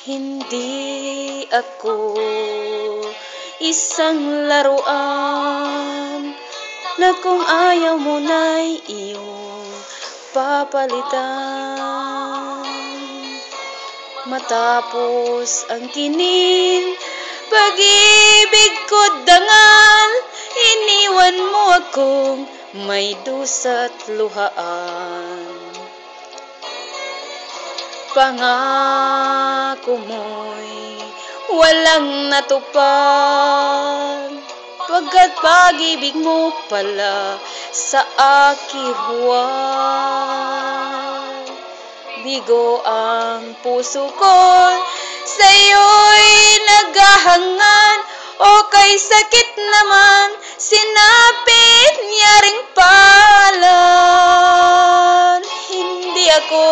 Hindi ako isang laruan na kung ayaw mo na'y iyong papalitan. Matapos ang kinin, pag-ibig ko dangal, iniwan mo akong may dusa't luhaan. Pangako mo'y walang natupad, pagkat pag-ibig mo pala sa akin huwag. Bigo ang puso ko, sa'yo'y naghahangad, o kay sakit naman, sinapit niya ring palad. Hindi ako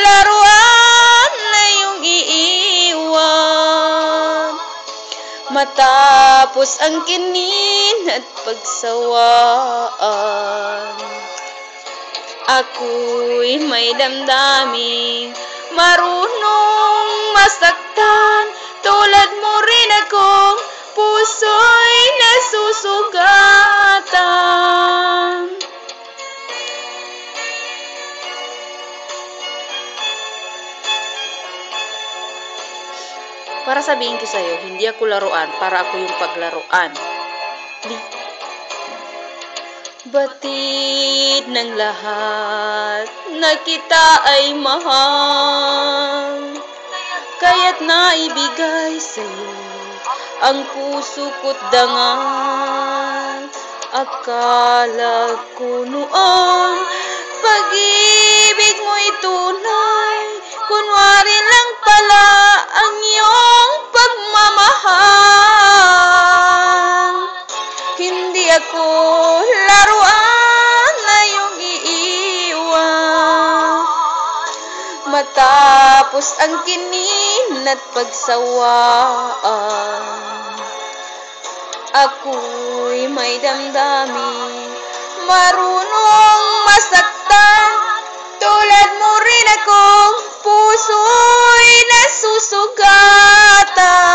laruan na iyong iiwan, matapos ang kinin at pagsawaan. Ako'y may damdamin, marunong masaktan, tulad mo rin akong puso'y nasusugatan. Para sabihin ko sa'yo, hindi ako laruan, para ako yung paglaruan. Batid ng lahat na kita ay mahal, kaya't naibigay sa'yo ang puso ko't dangal. Akala ko noon, pag-ibig mo'y tunay, kunwari lang pala ang iyong pagmamahal. Hindi ako laruan na iyong iiwan, matapos ang kinin at pagsawaan. Ako'y may damdamin, marunong masaktan, tulad mo rin akong puso'y nasusugatan.